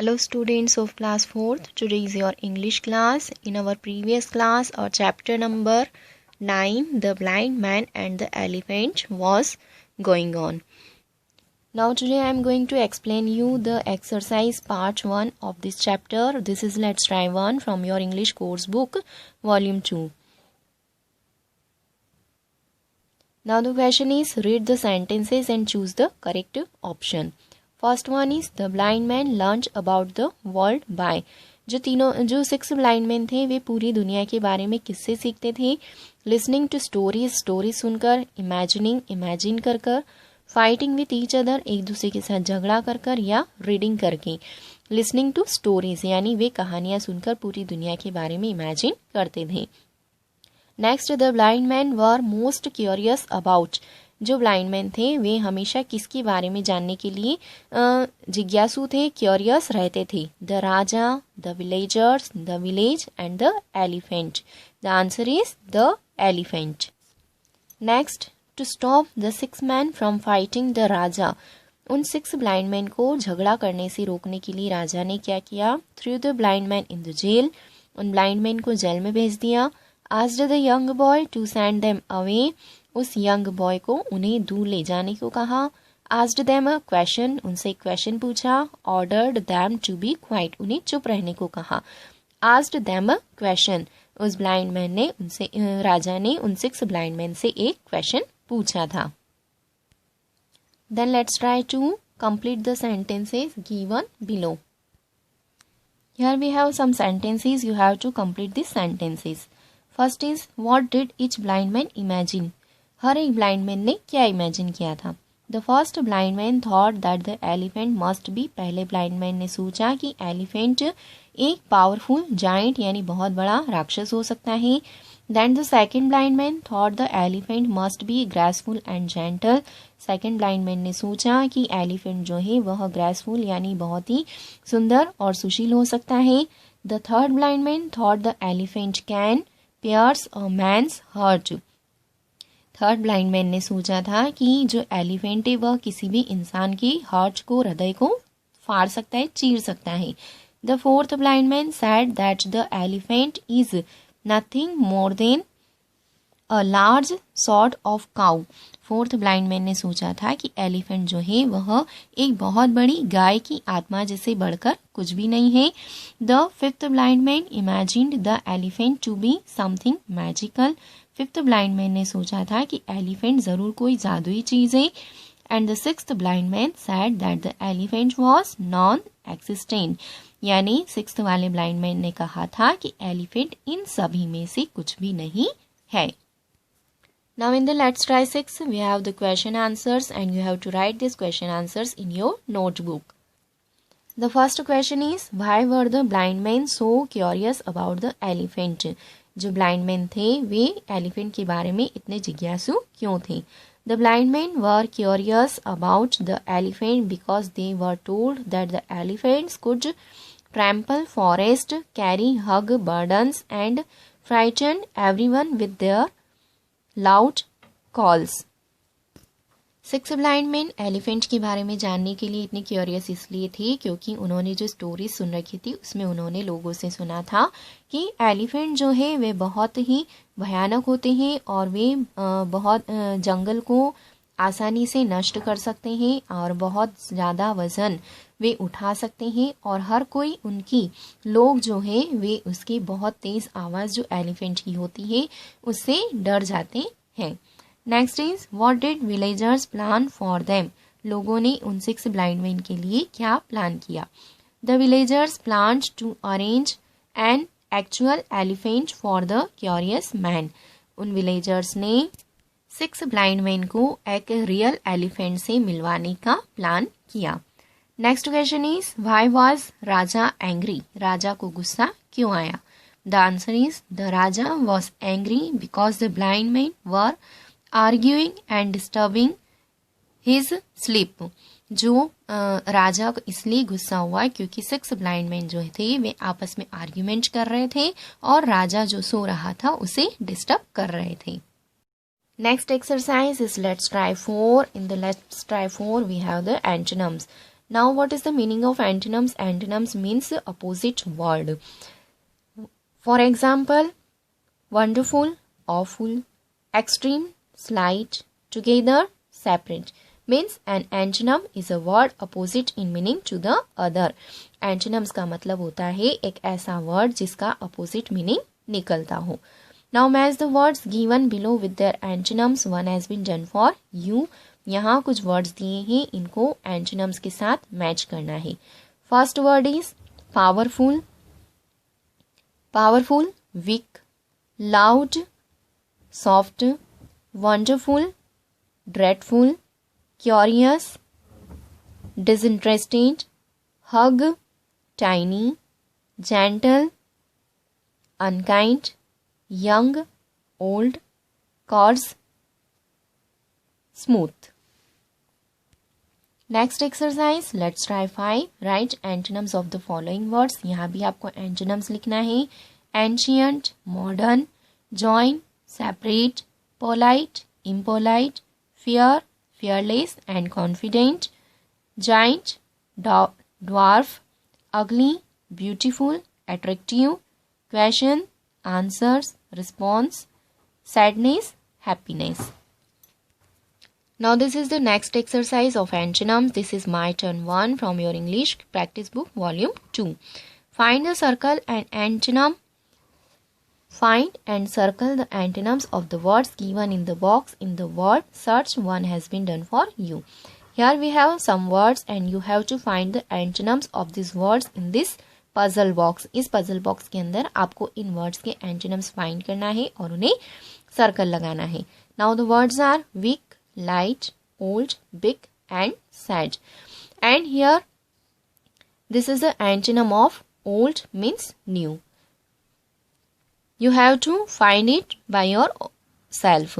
Hello students of class 4th, today is your English class. In our previous class, our chapter number 9, the blind man and the elephant was going on. Now today I am going to explain you the exercise part 1 of this chapter. This is Let's Try 1 from your English course book, volume 2. Now the question is, read the sentences and choose the correct option. First one is the blind man learn about the world by. जो 6 blind man थे वे पूरी दुनिया के बारे में किससे सीखते थे? लिसनिंग टू स्टोरीज सुनकर, इमेजिन कर कर, फाइटिंग विथ ईच अदर एक दूसरे के साथ झगड़ा कर कर, या रीडिंग करके। लिसनिंग टू स्टोरीज यानी वे कहानियां सुनकर पूरी दुनिया के बारे में इमेजिन करते थे। Next, the blind man were most curious about. जो ब्लाइंड मैन थे वे हमेशा किसके बारे में जानने के लिए जिज्ञासु थे, क्यूरियस रहते थे? The raja, the villagers, the village and the elephant. The answer is the elephant. Next, to stop the 6 man from fighting the raja. उन 6 ब्लाइंड मैन को झगड़ा करने से रोकने के लिए राजा ने क्या किया? Through the blind man in the jail. उन ब्लाइंड मैन को जेल में भेज दिया। Asked the young boy to send them away. उस यंग बॉय को उन्हें दूर ले जाने को कहा। आस्क्ड देम अ क्वेश्चन, उनसे एक क्वेश्चन पूछा। Ordered them to be quiet, उन्हें चुप रहने को कहा। आस्क्ड देम अ क्वेश्चन, उस ब्लाइंड मैन ने उनसे राजा ने उन 6 ब्लाइंड मैन से एक क्वेश्चन पूछा था। Then let's try to complete the sentences given below. Here we have some sentences. You have to complete these sentences. First is, what did each blind man imagine? हर एक blind man ने क्या imagine किया था? The first blind man thought that the elephant must B. पहले blind man ने सोचा कि elephant एक पावरफुल जाइंट यानी बहुत बड़ा राक्षस हो सकता है। Then the second blind man thought the elephant must be graceful and gentle. Second blind man ने सोचा कि एलिफेंट जो है वह ग्रेसफुल यानी बहुत ही सुंदर और सुशील हो सकता है। The third blind man thought the elephant can pierce a man's heart. Third blind man ने सोचा था कि जो एलिफेंट है वह किसी भी इंसान के हार्ट को, हृदय को फाड़ सकता है, चीर सकता है। The fourth blind man said that the elephant is nothing more than a large sort of cow. Fourth blind man ने सोचा था कि एलिफेंट जो है वह एक बहुत बड़ी गाय की आत्मा जैसे बढ़कर कुछ भी नहीं है। The fifth blind man imagined the elephant to be something magical. Fifth blind man ने सोचा था कि एलिफेंट जरूर कोई जादुई चीज है। And the sixth blind man said that the elephant was non existent, यानी सिक्स्थ वाले ब्लाइंड मैन ने कहा था कि एलिफेंट इन सभी में से कुछ भी नहीं है। Now in the Let's Try 6 we have the question answers and you have to write these question answers in your notebook. The first question is, why were the blind men so curious about the elephant? जो blind man थे वे elephant के बारे में इतने जिज्ञासु क्यों थे? The blind man were curious about the elephant because they were told that the elephants could trample forest, carry hug burdens and frighten everyone with their loud calls. 6 blind man elephant के बारे में जानने के लिए इतने curious इसलिए थे क्योंकि उन्होंने जो स्टोरी सुन रखी थी उसमें उन्होंने लोगों से सुना था कि एलिफेंट जो है वे बहुत ही भयानक होते हैं और वे बहुत जंगल को आसानी से नष्ट कर सकते हैं और बहुत ज़्यादा वजन वे उठा सकते हैं और हर कोई उनकी लोग जो है वे उसकी बहुत तेज़ आवाज़ जो एलिफेंट की होती है उससे डर जाते हैं। Next is, what did villagers plan for them? लोगों ने उन 6 ब्लाइंड मैन के लिए क्या प्लान किया? The villagers planned to arrange an actual elephant for the curious man. उन विलेजर्स ने 6 ब्लाइंड मैन को एक रियल एलिफेंट से मिलवाने का प्लान किया। Next question is, why was raja angry? राजा को गुस्सा क्यों आया? The answer is, the raja was angry because the blind man were arguing and disturbing his sleep. जो राजा को इसलिए गुस्सा हुआ क्योंकि 6 ब्लाइंड मैन जो थे वे आपस में आर्ग्यूमेंट कर रहे थे और राजा जो सो रहा था उसे डिस्टर्ब कर रहे थे। Next exercise is let's try 4. In the let's try 4 we have the antonyms. Now what is the meaning of antonyms? Antonyms means opposite word. For example, wonderful, awful, extreme, slight, together, separate. Means an antonym is a word opposite in meaning to the other. Antonyms का मतलब होता है एक ऐसा word जिसका opposite meaning निकलता हो. Now match the words given below with their antonyms. One has been done for you. यहाँ कुछ words दिए हैं, इनको antonyms के साथ match करना है. First word is powerful, powerful, weak, loud, soft, wonderful, dreadful, curious, disinterested, hug, tiny, gentle, unkind, young, old, coarse, smooth. Next exercise, let's try 5. Write antonyms of the following words. यहाँ भी आपको antonyms लिखना है. Ancient, modern, join, separate, polite, impolite, fear, fearless and confident, giant, dwarf, ugly, beautiful, attractive, question, answers, response, sadness, happiness. Now this is the next exercise of antonyms. This is my turn 1 from your English practice book volume 2. Find the circle and antonym. Find and circle the antonyms of the words given in the box in the word search. One has been done for you. Here we have some words and you have to find the antonyms of these words in this puzzle box. इस puzzle box के अंदर आपको इन words के antonyms find करना है और उन्हें circle लगाना है. Now the words are weak, light, old, big and sad. And here this is the antonym of old means new. You have to find it by yourself.